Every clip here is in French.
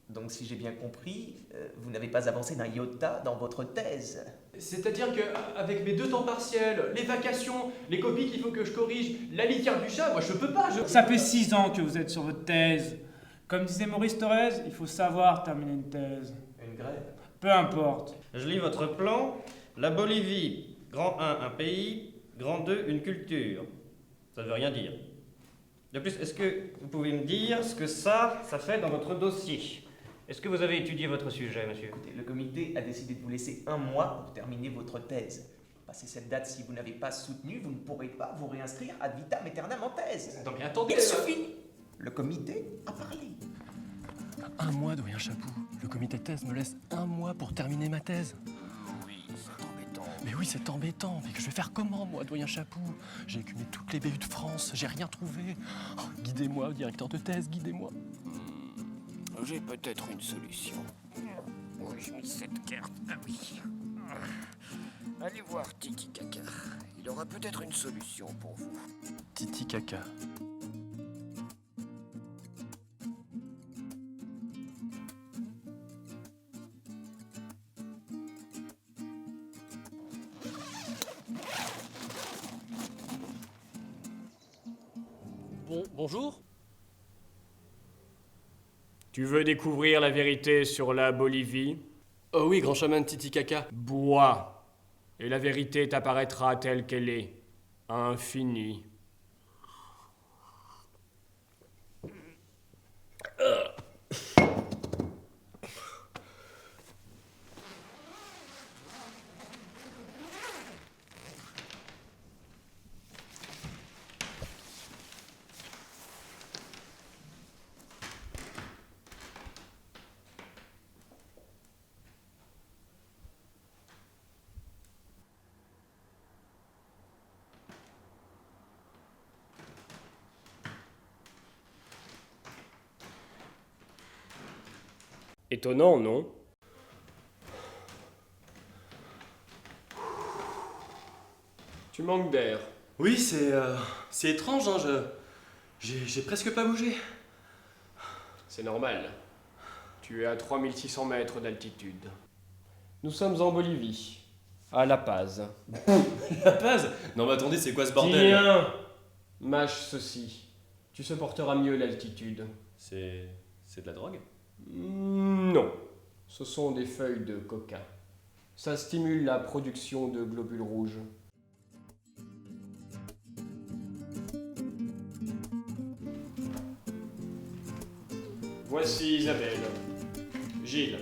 Donc si j'ai bien compris, vous n'avez pas avancé d'un iota dans votre thèse. C'est-à-dire qu'avec mes 2 temps partiels, les vacations, les copies qu'il faut que je corrige, la litière du chat, moi je peux pas, Ça fait 6 ans que vous êtes sur votre thèse. Comme disait Maurice Thorez, il faut savoir terminer une thèse. Une grève. Peu importe. Je lis votre plan. La Bolivie, grand 1, un pays, grand 2, une culture. Ça ne veut rien dire. De plus, est-ce que vous pouvez me dire ce que ça fait dans votre dossier? Est-ce que vous avez étudié votre sujet, monsieur? Écoutez, le comité a décidé de vous laisser 1 mois pour terminer votre thèse. Passé cette date, si vous n'avez pas soutenu, vous ne pourrez pas vous réinscrire ad vitam aeternam en thèse. Non mais attendez. Il suffit. Le comité a parlé. 1 mois, doyen Chapou. Le comité de thèse me laisse 1 mois pour terminer ma thèse. Oui, c'est embêtant. Mais oui, c'est embêtant. Mais que je vais faire comment, moi, doyen Chapou? J'ai écumé toutes les BU de France, j'ai rien trouvé. Oh, guidez-moi, directeur de thèse, guidez-moi. J'ai peut-être une solution. Où ai-je mis cette carte? Ah oui. Allez voir Titi Kaka. Il aura peut-être une solution pour vous. Titi Kaka. Bonjour. Tu veux découvrir la vérité sur la Bolivie? Oh oui, grand chaman Titi Kaka. Bois. Et la vérité t'apparaîtra telle qu'elle est. Infinie. Étonnant, non? Tu manques d'air. Oui, c'est étrange, hein, j'ai presque pas bougé. C'est normal. Tu es à 3600 mètres d'altitude. Nous sommes en Bolivie, à La Paz. La Paz? Non mais attendez, c'est quoi ce bordel? Tiens, mâche ceci. Tu supporteras mieux l'altitude. C'est de la drogue? Non, ce sont des feuilles de coca. Ça stimule la production de globules rouges. Voici Isabelle. Gilles,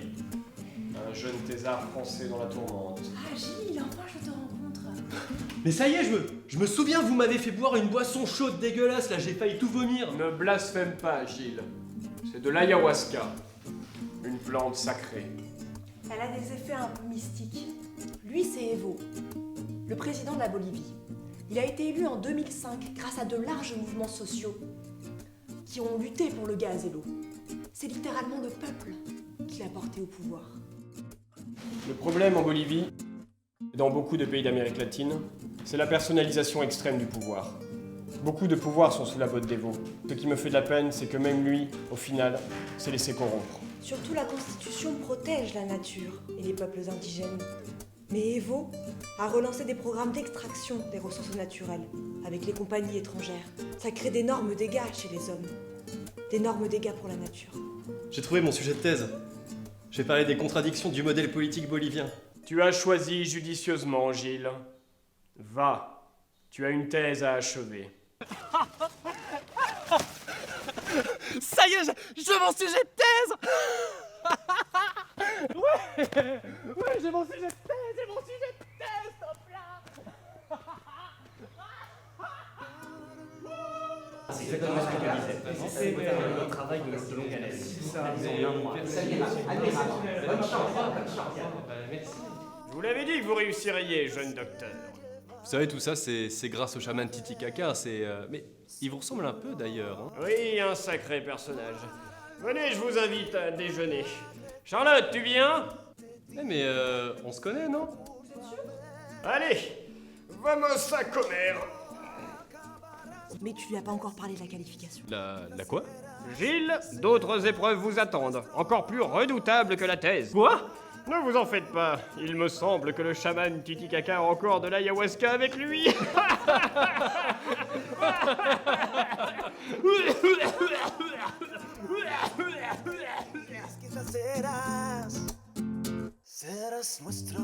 un jeune thésard français dans la tourmente. Ah Gilles, enfin je te rencontre. Mais ça y est, je me souviens, vous m'avez fait boire une boisson chaude dégueulasse, là, j'ai failli tout vomir. Ne blasphème pas, Gilles. C'est de l'ayahuasca, une plante sacrée. Elle a des effets un peu mystiques. Lui, c'est Evo, le président de la Bolivie. Il a été élu en 2005 grâce à de larges mouvements sociaux qui ont lutté pour le gaz et l'eau. C'est littéralement le peuple qui l'a porté au pouvoir. Le problème en Bolivie, et dans beaucoup de pays d'Amérique latine, c'est la personnalisation extrême du pouvoir. Beaucoup de pouvoirs sont sous la botte d'Evo. Ce qui me fait de la peine, c'est que même lui, au final, s'est laissé corrompre. Surtout la Constitution protège la nature et les peuples indigènes. Mais Evo a relancé des programmes d'extraction des ressources naturelles avec les compagnies étrangères. Ça crée d'énormes dégâts chez les hommes. D'énormes dégâts pour la nature. J'ai trouvé mon sujet de thèse. J'ai parlé des contradictions du modèle politique bolivien. Tu as choisi judicieusement, Gilles. Va, tu as une thèse à achever. Ça y est, j'ai mon sujet de thèse. Ouais, j'ai mon sujet de thèse, j'ai mon sujet de thèse, hop là. C'est exactement ce que tu disais. C'est le travail de longue haleine. Ils ont 1 mois. Bonne chance. Je vous l'avais dit que vous réussiriez, jeune docteur. Vous savez, tout ça, c'est grâce au chaman Titi Kaka, mais il vous ressemble un peu d'ailleurs. Hein. Oui, un sacré personnage. Venez, je vous invite à déjeuner. Charlotte, tu viens? Mais on se connaît, non? Allez, vamos a comer. Mais tu lui as pas encore parlé de la qualification. La quoi? Gilles, d'autres épreuves vous attendent, encore plus redoutables que la thèse. Quoi? Ne vous en faites pas, il me semble que le chaman Titicaca a encore de l'ayahuasca avec lui. Quizás serás nuestro